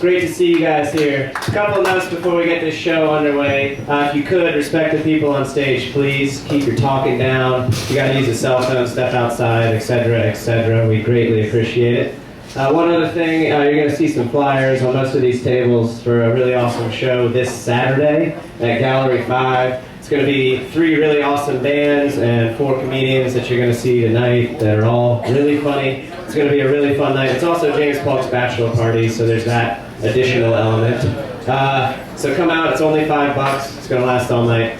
great to see you guys here. A couple of notes before we get this show underway. If you could, respect the people on stage, please. Keep your talking down. You gotta use a cell phone, step outside, etc., etc. We greatly appreciate it. One other thing, you're going to see some flyers on most of these tables for a really awesome show this Saturday at Gallery 5. It's going to be 3 really awesome bands and 4 comedians that you're going to see tonight that are all really funny. It's going to be a really fun night. It's also James Polk's bachelor party, so there's that additional element. So come out, it's only $5. It's going to last all night.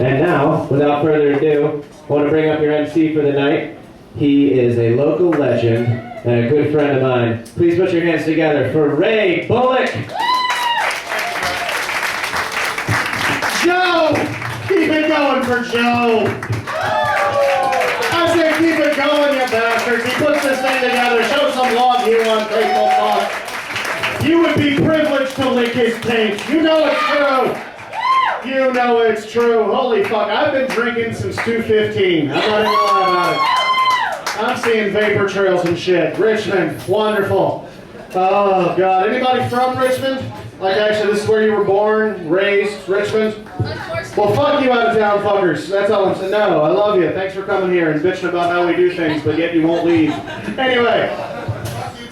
And now, without further ado, I want to bring up your MC for the night. He is a local legend and a good friend of mine. Please put your hands together for Ray Bullock. Joe! Keep it going for Joe! I say keep it going, you bastards. He puts this thing together. Show some love, you ungrateful fuck. You would be privileged to lick his taint. You know it's true. You know it's true. Holy fuck, I've been drinking since 2:15. I'm not even lying about it. I'm seeing vapor trails and shit. Richmond, wonderful. Oh, God. Anybody from Richmond? Like, actually, this is where you were born, raised, Richmond? Well, fuck you out of town fuckers. That's all I'm saying. No, I love you. Thanks for coming here and bitching about how we do things, but yet you won't leave. Anyway.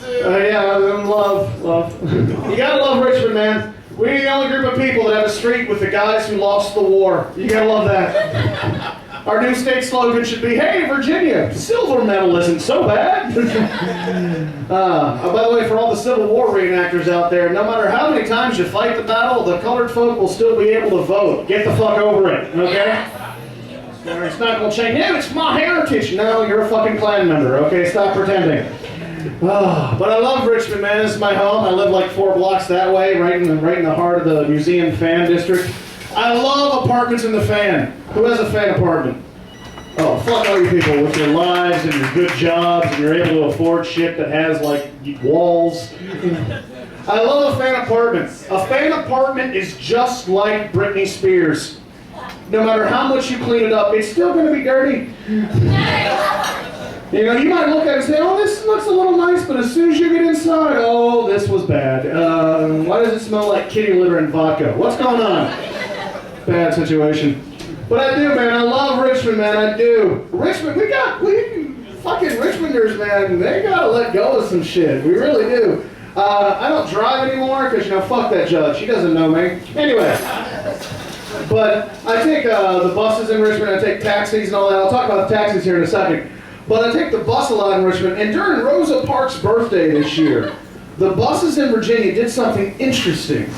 Yeah, love. You gotta love Richmond, man. We're the only group of people that have a street with the guys who lost the war. You gotta love that. Our new state slogan should be, hey, Virginia, silver medal isn't so bad. By the way, for all the Civil War reenactors out there, no matter how many times you fight the battle, the colored folk will still be able to vote. Get the fuck over it, okay? It's not going to change. Yeah, it's my heritage. No, you're a fucking Klan member, okay? Stop pretending. But I love Richmond, man. This is my home. I live like 4 blocks that way, right in the heart of the museum fan district. I love apartments in the fan. Who has a fan apartment? Oh, fuck all you people with your lives and your good jobs and you're able to afford shit that has, like, walls. I love a fan apartment. A fan apartment is just like Britney Spears. No matter how much you clean it up, it's still going to be dirty. You know, you might look at it and say, oh, this looks a little nice, but as soon as you get inside, oh, this was bad. Why does it smell like kitty litter and vodka? What's going on? Bad situation. But I do, man. I love Richmond, man. I do. Richmond, we fucking Richmonders, man. They gotta let go of some shit. We really do. I don't drive anymore because, you know, fuck that judge. He doesn't know me. Anyway. But I take the buses in Richmond. I take taxis and all that. I'll talk about the taxis here in a second. But I take the bus a lot in Richmond. And during Rosa Parks' birthday this year, the buses in Virginia did something interesting.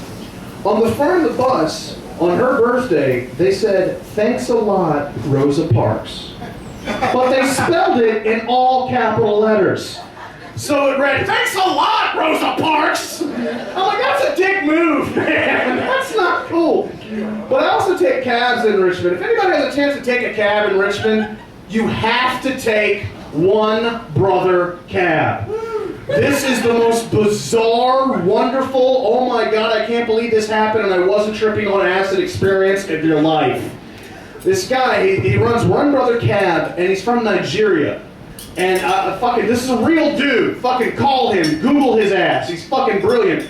On the front of the bus, on her birthday, they said, thanks a lot, Rosa Parks. But they spelled it in all capital letters. So it read, thanks a lot, Rosa Parks! I'm like, that's a dick move, man. That's not cool. But I also take cabs in Richmond. If anybody has a chance to take a cab in Richmond, you have to take One Brother Cab. This is the most bizarre, wonderful, oh my God, I can't believe this happened and I wasn't tripping on acid experience of your life. This guy, he runs One Brother Cab and he's from Nigeria. And this is a real dude. Fucking call him, Google his ass. He's fucking brilliant.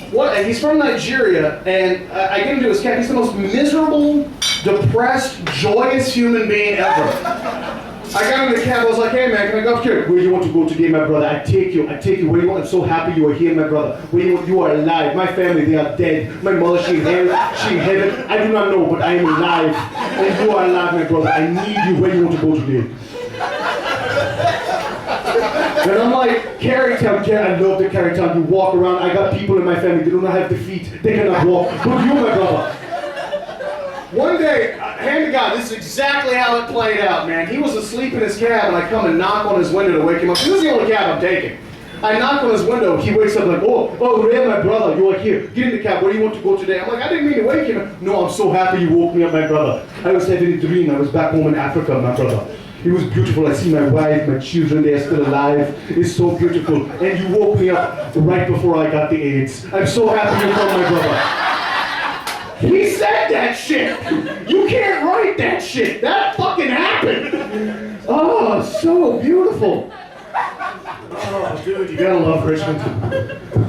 And he's from Nigeria and I get into his cab. He's the most miserable, depressed, joyous human being ever. I got in the cab, I was like, hey man, can I go up here? Where do you want to go today, my brother? I take you, where do you want? I'm so happy you are here, my brother. Where you are alive. My family, they are dead. My mother, she in heaven. I do not know, but I am alive. And you are alive, my brother. I need you. Where do you want to go today? And I'm like, Carytown, I love the Carytown. You walk around, I got people in my family, they do not have the feet. They cannot walk. But you, my brother. One day, hand to God, this is exactly how it played out, man. He was asleep in his cab, and I come and knock on his window to wake him up. This is the only cab I'm taking. I knock on his window, he wakes up like, oh, Ray, my brother, you are here. Get in the cab, where do you want to go today? I'm like, I didn't mean to wake him up. No, I'm so happy you woke me up, my brother. I was having a dream, I was back home in Africa, my brother. It was beautiful, I see my wife, my children, they are still alive. It's so beautiful. And you woke me up right before I got the AIDS. I'm so happy you come, my brother. He said that shit. You can't write that shit. That fucking happened. Oh, so beautiful. Oh, dude, you gotta love Richmond.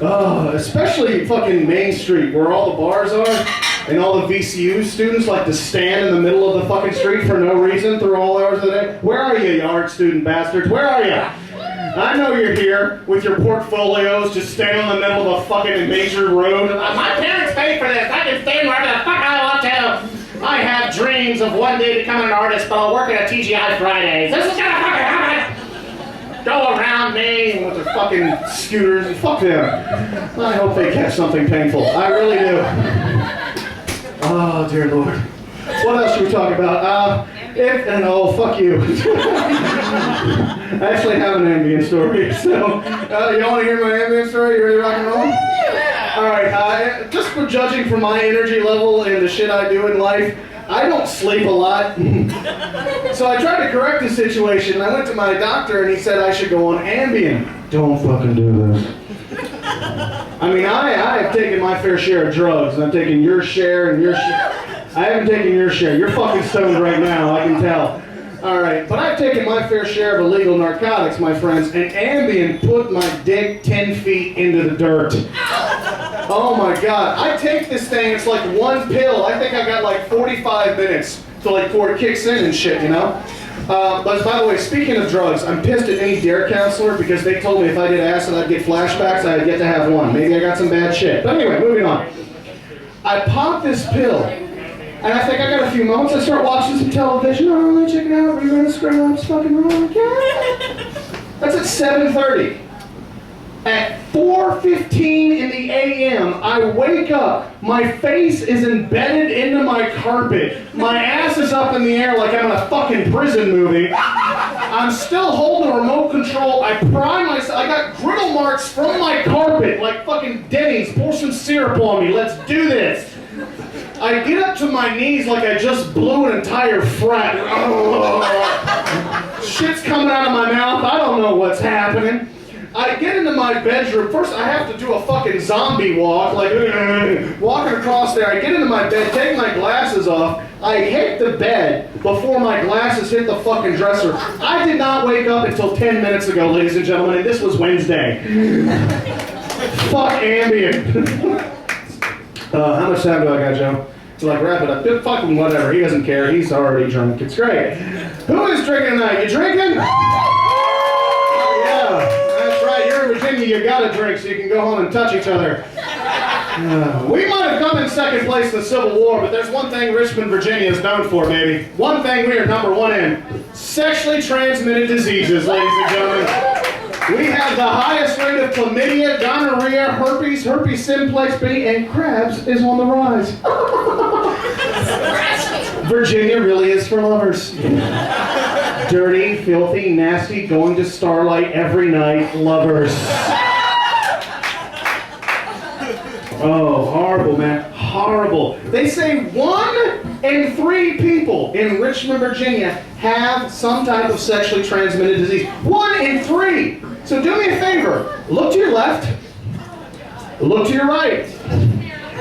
Oh, especially fucking Main Street, where all the bars are, and all the VCU students like to stand in the middle of the fucking street for no reason through all hours of the day. Where are you art student bastards? Where are you? I know you're here with your portfolios, just standing in the middle of a fucking major road. My parents paid for this. I can stand wherever the fuck I want to. I have dreams of one day becoming an artist, but I'll work at a TGI Fridays. This is gonna fucking happen. Go around me with their fucking scooters and fuck them. I hope they catch something painful. I really do. Oh, dear Lord. What else should we talk about? Fuck you. I actually have an ambient story, so y'all want to hear my ambient story? You ready to rock and roll? Alright, just for judging from my energy level and the shit I do in life, I don't sleep a lot. So I tried to correct the situation. I went to my doctor and he said I should go on Ambien. Don't fucking do this. I mean, I have taken my fair share of drugs, and I'm taking your share and your share. I haven't taken your share. You're fucking stoned right now, I can tell. Alright, but I've taken my fair share of illegal narcotics, my friends, and Ambien put my dick 10 feet into the dirt. Oh my God, I take this thing, it's like one pill. I think I got like 45 minutes to like before it kicks in and shit, you know? But by the way, speaking of drugs, I'm pissed at any DARE counselor because they told me if I did acid I'd get flashbacks, I'd get to have one. Maybe I got some bad shit. But anyway, moving on. I pop this pill, and I think I got a few moments. I start watching some television. Oh, let me check it out. Rerun the Scrubs, fucking wrong. That's at 7:30. At 4:15 in the a.m., I wake up. My face is embedded into my carpet. My ass is up in the air like I'm in a fucking prison movie. I'm still holding a remote control. I pry myself. I got griddle marks from my carpet like fucking Denny's. Pour some syrup on me. Let's do this. I get up to my knees like I just blew an entire frat. Oh. Shit's coming out of my mouth. I don't know what's happening. I get into my bedroom. First, I have to do a fucking zombie walk, like walking across there. I get into my bed, take my glasses off. I hit the bed before my glasses hit the fucking dresser. I did not wake up until 10 minutes ago, ladies and gentlemen, and this was Wednesday. Fuck Ambien. How much time do I got, Joe? To like wrap it up. Fucking whatever. He doesn't care. He's already drunk. It's great. Who is drinking tonight? You drinking? Virginia, you gotta drink so you can go home and touch each other. We might have come in second place in the Civil War, but there's one thing Richmond, Virginia is known for, baby. One thing we are number one in. Sexually transmitted diseases, ladies and gentlemen. We have the highest rate of chlamydia, gonorrhea, herpes, herpes simplex B, and crabs is on the rise. Virginia really is for lovers. Dirty, filthy, nasty, going to Starlight every night, lovers. Oh, horrible, man. Horrible. They say 1 in 3 people in Richmond, Virginia have some type of sexually transmitted disease. 1 in 3. So do me a favor. Look to your left. Look to your right.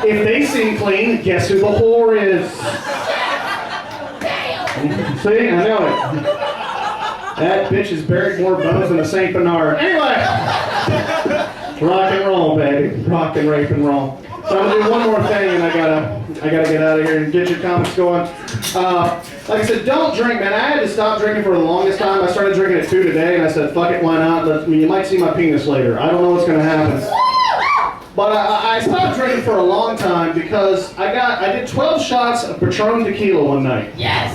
If they seem clean, guess who the whore is? See? I know it. That bitch has buried more bones than a St. Bernard. Anyway, rock and roll, baby. Rock and rape and roll. So I'm gonna do one more thing, and I gotta get out of here and get your comics going. Like I said, don't drink, man. I had to stop drinking for the longest time. I started drinking at 2 today, and I said, fuck it, why not? You might see my penis later. I don't know what's gonna happen. But I stopped drinking for a long time because I did 12 shots of Patron tequila one night. Yes!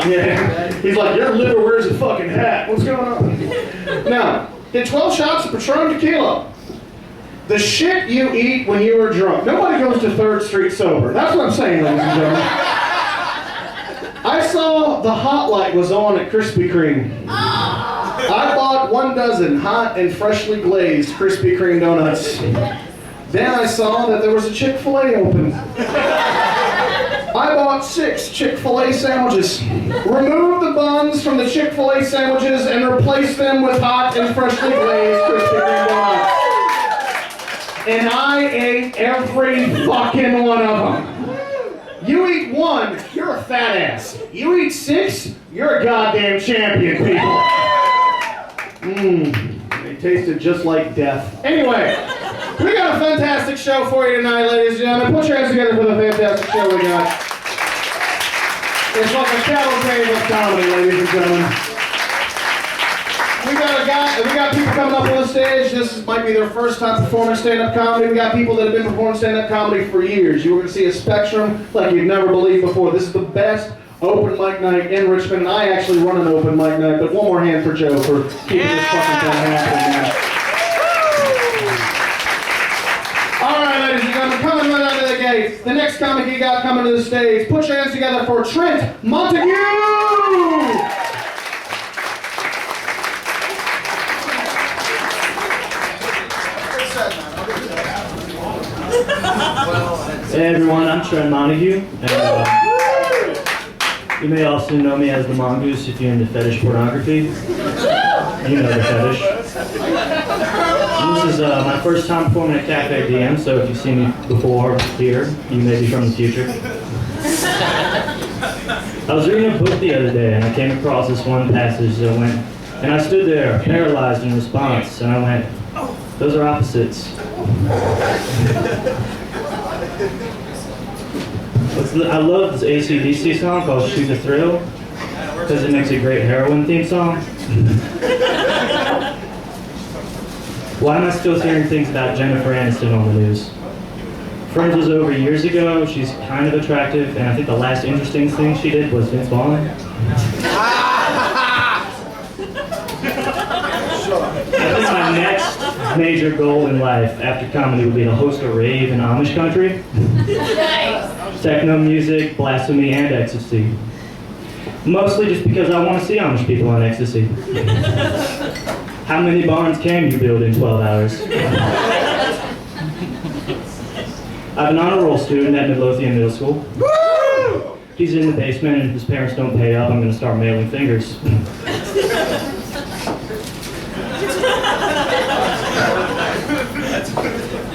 Yeah. He's like, your liver wears a fucking hat. What's going on? Now, did 12 shots of Patron tequila. The shit you eat when you are drunk. Nobody goes to 3rd Street sober. That's what I'm saying, ladies and gentlemen. I saw the hot light was on at Krispy Kreme. I bought 1 dozen hot and freshly glazed Krispy Kreme donuts. Then I saw that there was a Chick-fil-A open. I bought 6 Chick-fil-A sandwiches. Removed the buns from the Chick-fil-A sandwiches and replaced them with hot and freshly glazed Krispy Kreme donuts. And I ate every fucking one of them. You eat 1, you're a fat ass. You eat 6, you're a goddamn champion, people. It tasted just like death. Anyway, we got a fantastic show for you tonight, ladies and gentlemen. Put your hands together for the fantastic show we got. It's like a cavalcade of comedy, ladies and gentlemen. We got people coming up on the stage. This might be their first time performing stand-up comedy. We got people that have been performing stand-up comedy for years. You're going to see a spectrum like you'd never believed before. This is the best open mic night in Richmond, and I actually run an open mic night, but one more hand for Joe for keeping this fucking thing happening, man. All right, ladies and gentlemen, coming right out of the gate, the next comic you got coming to the stage, put your hands together for Trent Montague! Hey everyone, I'm Trent Montague, and you may also know me as the Mongoose if you're into fetish pornography. You know the fetish. And this is my first time performing at Cafe Diem, so if you've seen me before here, you may be from the future. I was reading a book the other day, and I came across this one passage that went, and I stood there, paralyzed in response, and I went, those are opposites. I love this AC/DC song called Shoot the Thrill because it makes a great heroin theme song. Why am I still hearing things about Jennifer Aniston on the news? Friends was over years ago. She's kind of attractive, and I think the last interesting thing she did was Vince Vaughn. I think my next major goal in life after comedy would be to host a rave in Amish country. Techno music, blasphemy, and ecstasy. Mostly just because I want to see Amish people on ecstasy. How many barns can you build in 12 hours? I'm an honor roll student at Midlothian Middle School. He's in the basement and his parents don't pay up. I'm going to start mailing fingers.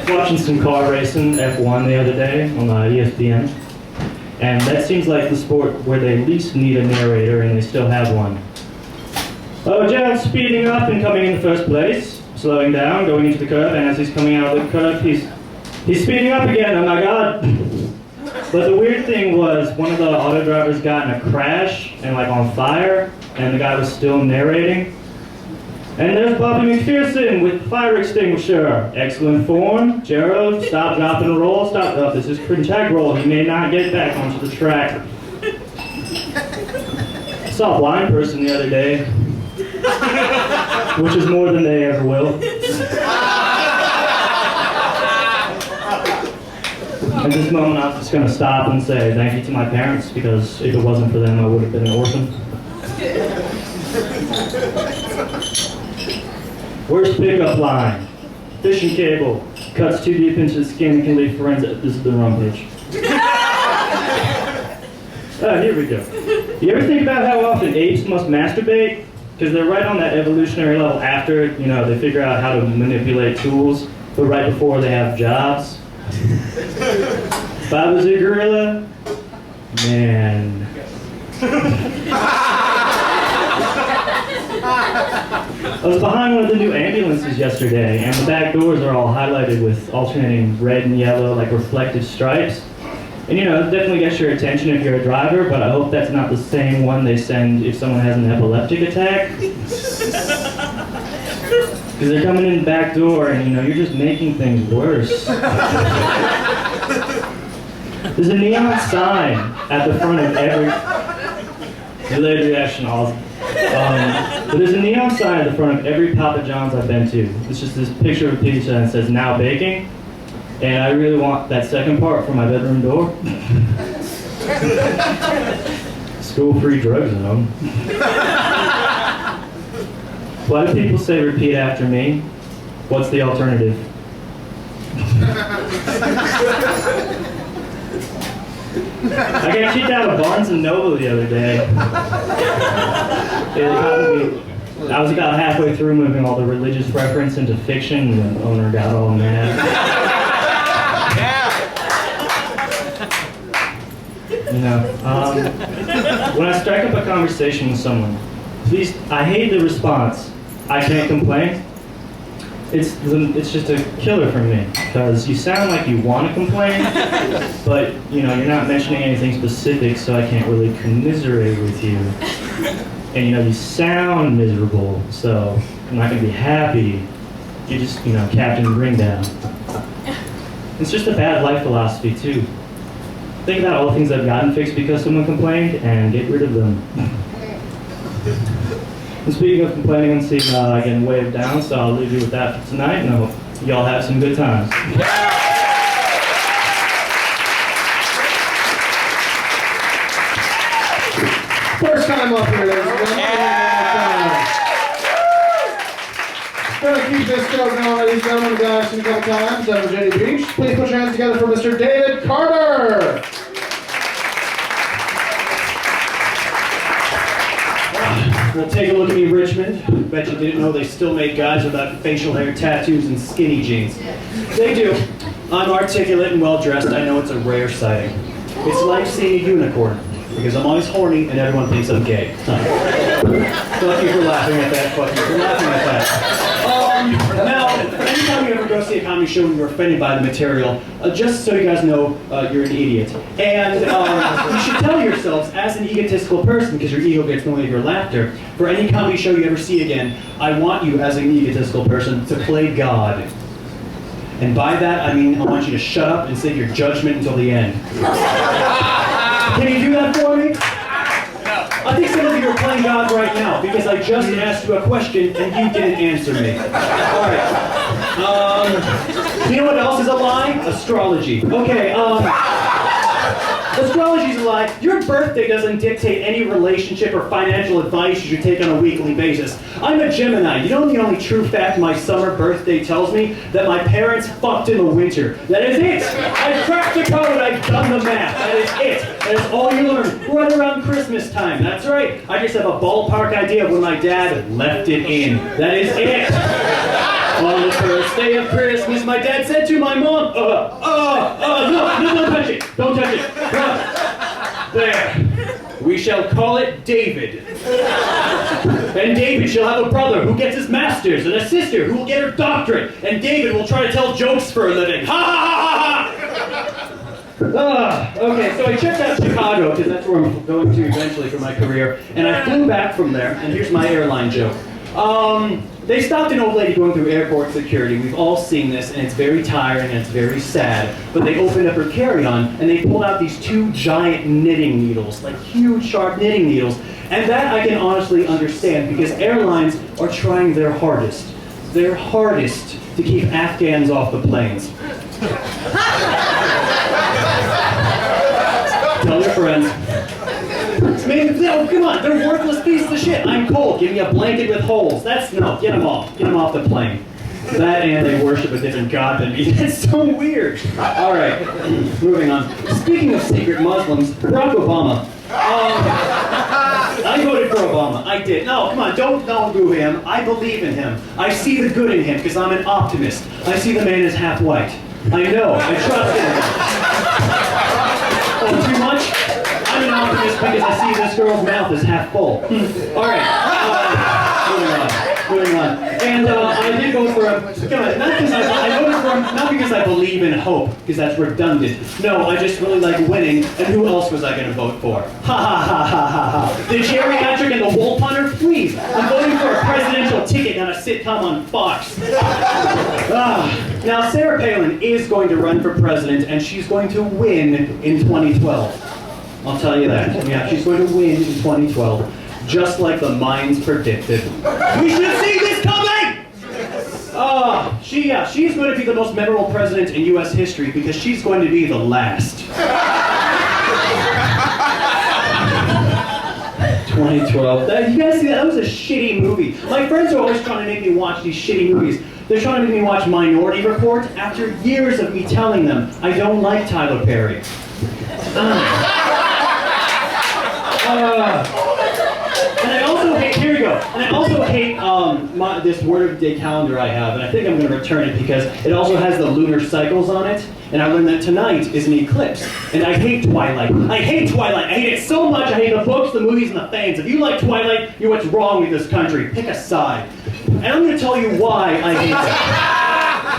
Watching some car racing, F1 the other day on ESPN, and that seems like the sport where they least need a narrator and they still have one. Oh, John's speeding up and coming in the first place, slowing down, going into the curve, and as he's coming out of the curve, he's speeding up again, oh my god. But the weird thing was, one of the auto drivers got in a crash and like on fire, and the guy was still narrating. And there's Bobby McPherson with fire extinguisher. Excellent form. Gerald, stop, drop, and roll. Stop. Oh, this is integral. He may not get back onto the track. I saw a blind person the other day, which is more than they ever will. At this moment, I'm just going to stop and say thank you to my parents, because if it wasn't for them, I would have been an orphan. Worst pickup line. Fishing cable. Cuts too deep into the skin and can leave forensic. This is the wrong page. Here we go. You ever think about how often apes must masturbate? Because they're right on that evolutionary level after, they figure out how to manipulate tools, but right before they have jobs. If I was a gorilla, man. I was behind one of the new ambulances yesterday, and the back doors are all highlighted with alternating red and yellow, like reflective stripes. And it definitely gets your attention if you're a driver, but I hope that's not the same one they send if someone has an epileptic attack. Because they're coming in the back door, and you're just making things worse. There's a neon sign at the front of every... Delayed reaction, awesome. But there's a neon sign at the front of every Papa John's I've been to. It's just this picture of pizza and it says, now baking. And I really want that second part for my bedroom door. School-free drug zone. Why do people say repeat after me? What's the alternative? I got kicked out of Barnes & Noble the other day. I was about halfway through moving all the religious reference into fiction, and the owner got all mad. When I strike up a conversation with someone, please, I hate the response, I can't complain. it's just a killer for me, because you sound like you want to complain, but you know, you're not mentioning anything specific, so I can't really commiserate with you. And you know, you sound miserable, so I'm not going to be happy. You're just, you know, Captain Bring Down. It's just a bad life philosophy, too. Think about all the things that have gotten fixed because someone complained, and get rid of them. And speaking of complaining and seeing getting waved down, so I'll leave you with that for tonight, and I hope y'all have some good times. First time up here, ladies and gentlemen. Gonna keep this show going, ladies and gentlemen. We've seen a couple times at Virginia Beach. Please put your hands together for Mr. David Carter. Well, take a look at me, Richmond. Bet you didn't know they still make guys without facial hair, tattoos, and skinny jeans. They do. I'm articulate and well-dressed. I know it's a rare sighting. It's like seeing a unicorn, because I'm always horny and everyone thinks I'm gay. Fuck you for laughing at that. Fuck you for laughing at that. Now, anytime you ever go see a comedy show and you're offended by the material, just so you guys know, you're an idiot. And you should tell yourselves, as an egotistical person, because your ego gets in the way of your laughter, for any comedy show you ever see again, I want you, as an egotistical person, to play God. And by that, I mean I want you to shut up and save your judgment until the end. Can you do that for me? I think some of you are playing God right now, because I just asked you a question and you didn't answer me. Alright. You know what else is a lie? Astrology. Okay, astrology's a lie. Your birthday doesn't dictate any relationship or financial advice you should take on a weekly basis. I'm a Gemini. You know the only true fact my summer birthday tells me? That my parents fucked in the winter. That is it! I've cracked the code, I've done the math. That is it. That is all you learn right around Christmas time. That's right. I just have a ballpark idea of when my dad left it in. That is it. On the first day of Christmas, my dad said to my mom, no, don't touch it. Don't touch it. There. We shall call it David. And David shall have a brother who gets his master's and a sister who will get her doctorate. And David will try to tell jokes for a living. Ha ha ha ha! Okay, so I checked out Chicago, because that's where I'm going to eventually for my career. And I flew back from there, and here's my airline joke. They stopped an old lady going through airport security. We've all seen this, and it's very tiring, and it's very sad. But they opened up her carry-on, and they pulled out these two giant knitting needles, like huge, sharp knitting needles. And that I can honestly understand, because airlines are trying their hardest to keep Afghans off the planes. Tell your friends. No, come on, they're worthless pieces of shit. I'm cold. Give me a blanket with holes. No, get them off. Get them off the plane. That and they worship a different god than me. That's so weird. All right, moving on. Speaking of secret Muslims, Barack Obama. I voted for Obama. I did. No, come on, don't boo him. I believe in him. I see the good in him because I'm an optimist. I see the man as half white. I know. I trust in him. Oh, too much? I'm an optimist because I see this girl's mouth is half full. All right. Moving on. And I did vote for him. Come on, I voted for him not because I believe in hope, because that's redundant. No, I just really like winning. And who else was I going to vote for? Ha ha ha ha ha ha. The geriatric and the wolf hunter? Please. I'm voting for a presidential ticket on a sitcom on Fox. Now, Sarah Palin is going to run for president, and she's going to win in 2012. I'll tell you that. Yeah, she's going to win in 2012, just like the minds predicted. We should have seen this coming! She's going to be the most memorable president in U.S. history because she's going to be the last. 2012. You guys see that? That was a shitty movie. My friends are always trying to make me watch these shitty movies. They're trying to make me watch Minority Report after years of me telling them I don't like Tyler Perry. And I also hate, here we go, and I also hate this Word of the Day calendar I have, and I think I'm going to return it because it also has the lunar cycles on it, and I learned that tonight is an eclipse, and I hate Twilight. I hate Twilight. I hate it so much. I hate the books, the movies, and the fans. If you like Twilight, you're what's wrong with this country. Pick a side. And I'm going to tell you why I hate them.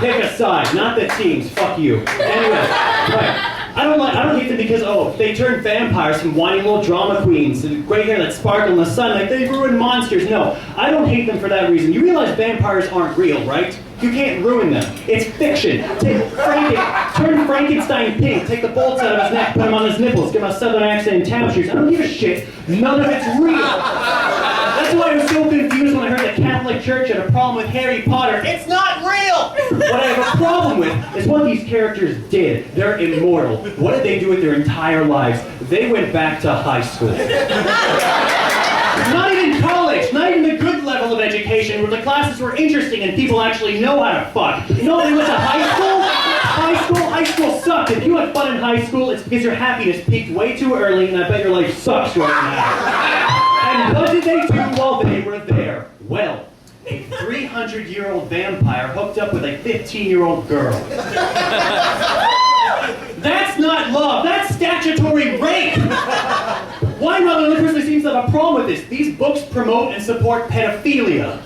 Pick a side, not the teams. Fuck you. Anyway, right. I don't hate them because, they turn vampires from whiny little drama queens and gray hair that sparkle in the sun like they ruin monsters. No, I don't hate them for that reason. You realize vampires aren't real, right? You can't ruin them. It's fiction. Turn Frankenstein pink, take the bolts out of his neck, put him on his nipples, give him a southern accent and town shoes. I don't give a shit. None of it's real. That's why I was so confused when I heard the Catholic Church had a problem with Harry Potter. It's not real! What I have a problem with is what these characters did. They're immortal. What did they do with their entire lives? They went back to high school. Not even college, not even the good level of education where the classes were interesting and people actually know how to fuck. No, they went to high school? High school sucked. If you had fun in high school, it's because your happiness peaked way too early and I bet your life sucks right now. And what did they do while they were there? Well, a 300-year-old vampire hooked up with a 15-year-old girl. That's not love, that's statutory rape! Why am I the only person who seems to have a problem with this? These books promote and support pedophilia.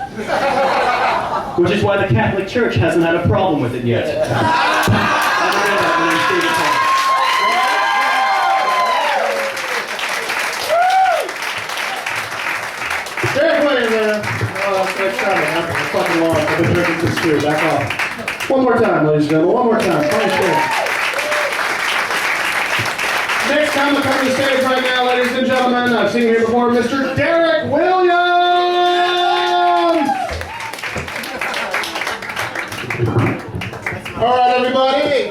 Which is why the Catholic Church hasn't had a problem with it yet. Fair play, man. Next time, I'm fucking long. I've been drinking this too. Back off. One more time, ladies and gentlemen. One more time. Funny shit. Next time to come to the stage right now, ladies and gentlemen, I've seen here before, Mr. Derek Williams! All right, everybody.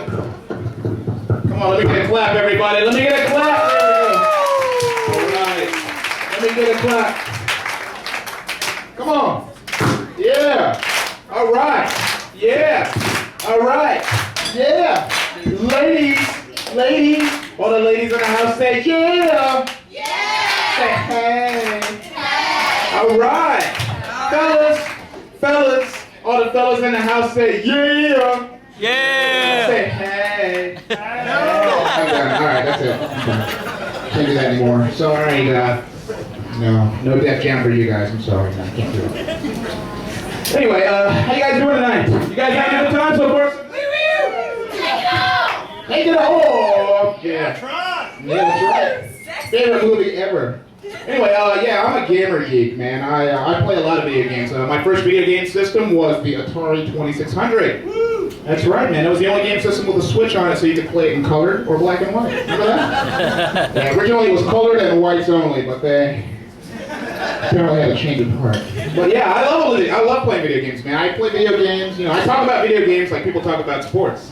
Come on, let me get a clap, everybody. Let me get a clap. There we go. All right. Let me get a clap. Come on. Yeah. All right. Yeah. All right. Yeah. Ladies. All the ladies in the house say yeah. Yeah. Say hey. All right. Fellas. All the fellas in the house say yeah. Yeah. Say hey. I'm done. All right, that's it. Can't do that anymore. Sorry. No Def Jam for you guys. I'm sorry. No, I can't do it. Anyway, how you guys doing tonight? You guys having a good time so far? Take it off! Yeah. Yeah, that's right. Favorite movie ever. Anyway, yeah, I'm a gamer geek, man. I play a lot of video games. My first video game system was the Atari 2600. Woo! That's right, man. That was the only game system with a switch on it so you could play it in color or black and white. Remember that? Yeah, originally it was colored and whites only, but they apparently had a change of heart. But yeah, I love playing video games, man. I play video games, I talk about video games like people talk about sports,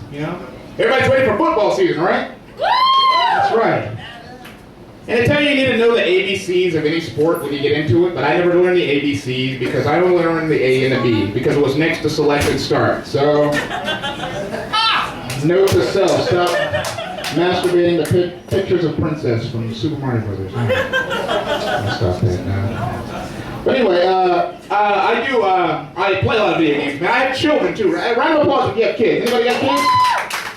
Everybody's waiting for football season, right? That's right. And I tell you need to know the ABCs of any sport when you get into it, but I never learned the ABCs because I only learned the A and the B because it was next to select and start. So, note to self, stop masturbating to pictures of Princess from Super Mario Brothers. I'll stop that now. But anyway, I play a lot of video games, man. I have children too. Round of applause if you have kids. Anybody got kids?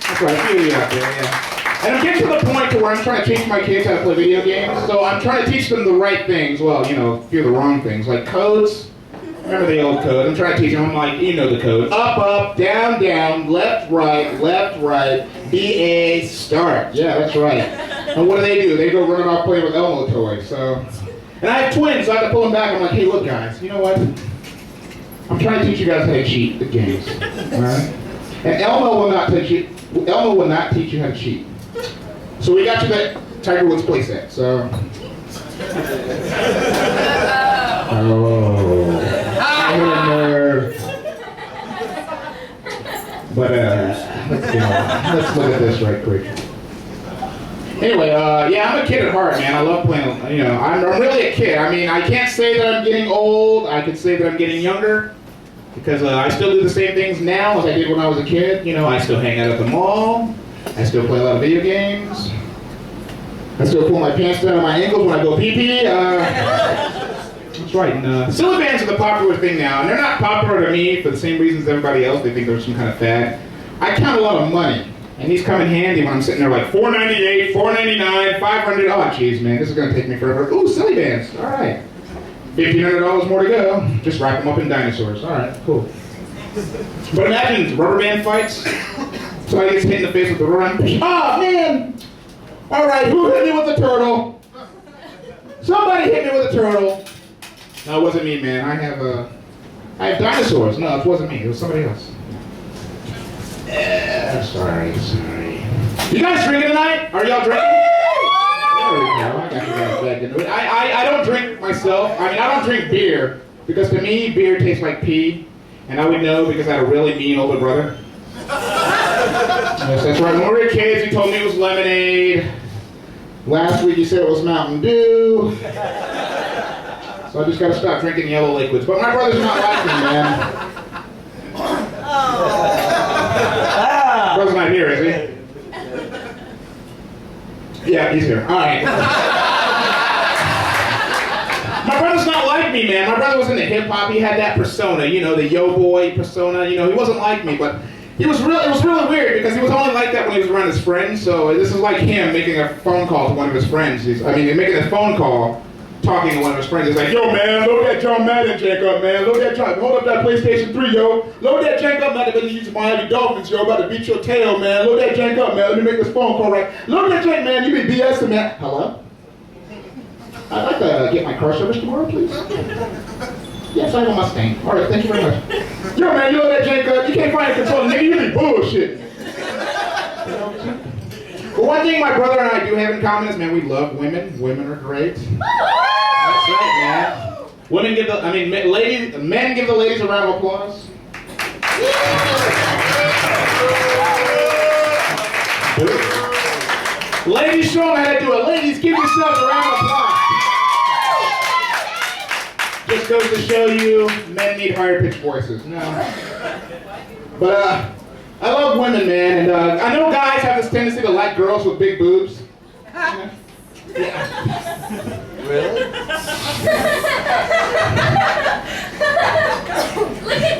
That's right, a few of you out there, yeah. And I'm getting to the point to where I'm trying to teach my kids how to play video games. So I'm trying to teach them the right things. Well, a few of the wrong things, like codes. Remember the old code? I'm trying to teach them. I'm like, you know the code. Up, down, left, right, BA, start. Yeah, that's right. And what do? They go running off playing with Elmo toys. So, and I have twins, so I have to pull them back. I'm like, hey, look, guys, you know what? I'm trying to teach you guys how to cheat the games. All right? And Elmo will not teach you. Elmo will not teach you how to cheat. So we got you that Tiger Woods playset. So. Oh. But let's look at this right quick. Anyway, yeah, I'm a kid at heart, man. I love playing. I'm really a kid. I mean, I can't say that I'm getting old. I could say that I'm getting younger. Because I still do the same things now as I did when I was a kid. I still hang out at the mall. I still play a lot of video games. I still pull my pants down on my ankles when I go pee-pee. That's right. And, silly bands are the popular thing now. And they're not popular to me for the same reasons as everybody else. They think they're some kind of fad. I count a lot of money. And these come in handy when I'm sitting there like $4.98, $4.99, $500. Oh, jeez, man, this is going to take me forever. Ooh, silly bands. All right. $1,500 more to go. Just wrap them up in dinosaurs. All right, cool. But imagine rubber band fights. Somebody gets hit in the face with a rubber band. Oh, man! All right, who hit me with the turtle? Somebody hit me with a turtle. No, it wasn't me, man. I have dinosaurs. No, it wasn't me. It was somebody else. Sorry. You guys drinking tonight? Are y'all drinking? There we go. I got you guys back into it. I don't drink myself. I mean, I don't drink beer because to me, beer tastes like pee. And I would know because I had a really mean older brother. Yes, that's right. When we were kids, he told me it was lemonade. Last week, he said it was Mountain Dew. So I just got to stop drinking yellow liquids. But my brother's not like me, man. Brother's not here, is he? Yeah, he's here. All right. My brother's not like me, man. My brother was into hip-hop. He had that persona, you know, the yo-boy persona. You know, he wasn't like me, but it was really weird because he was only like that when he was around his friends. So this is like him making a phone call to one of his friends. Making a phone call, talking to one of his friends. He's like, yo, man, load that John Madden jank up, man. Hold up that PlayStation 3, yo. Load that jank up, man. They're going to use Miami Dolphins, yo. About to beat your tail, man. Load that jank up, man. Let me make this phone call, right? Load that jank, man. You be BSing, man. Hello? I'd like to get my car service tomorrow, please. Yes, I have a Mustang. All right, thank you very much. Yo, man, you load that jank up. You can't find a controller, nigga. You be bullshit. But one thing my brother and I do have in common is, man, we love women. Women are great. That's right, man. Men give the ladies a round of applause. Ladies, show them how to do it. Ladies, give yourselves a round of applause. Just goes to show you, men need higher pitched voices. No. But, I love women, man, and I know guys have this tendency to like girls with big boobs. Yeah. Really? Look at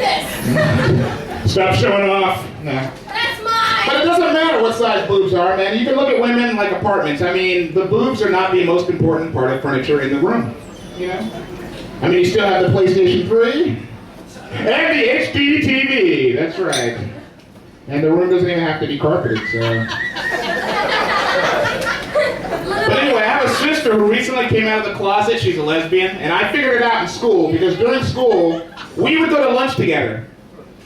this! Stop showing off. No. That's mine! But it doesn't matter what size boobs are, man. You can look at women like apartments. I mean, the boobs are not the most important part of furniture in the room. You know? I mean, you still have the PlayStation 3 and the HD TV. That's right. And the room doesn't even have to be carpeted, so. But anyway, I have a sister who recently came out of the closet. She's a lesbian, and I figured it out in school because during school, we would go to lunch together.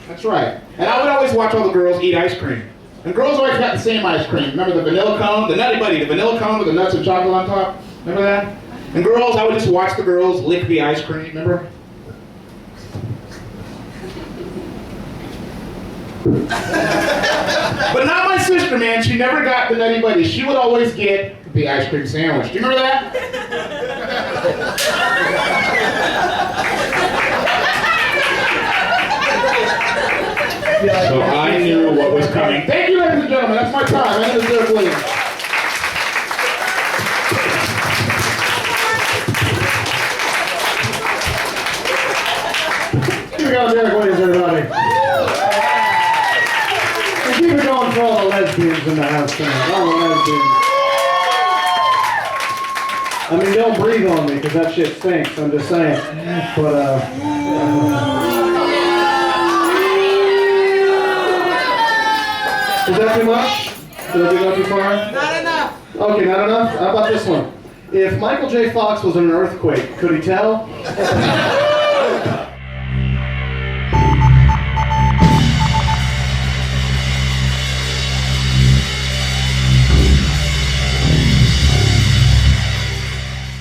That's right. And I would always watch all the girls eat ice cream. And girls always got the same ice cream. Remember the vanilla cone, the Nutty Buddy, the vanilla cone with the nuts and chocolate on top? Remember that? And girls, I would just watch the girls lick the ice cream, remember? But not my sister, man. She never got the Nutty Buddy. She would always get the ice cream sandwich. Do you remember that? So I knew what was coming. Thank you, ladies and gentlemen. That's my time. I deserve Williams. Here we go, Derek Williams, everybody. And keep it going for all the lesbians in the house tonight. All the lesbians. I mean, don't breathe on me, because that shit stinks, I'm just saying. But, is that too much? Did I go too far? Not enough! Okay, not enough? How about this one? If Michael J. Fox was in an earthquake, could he tell?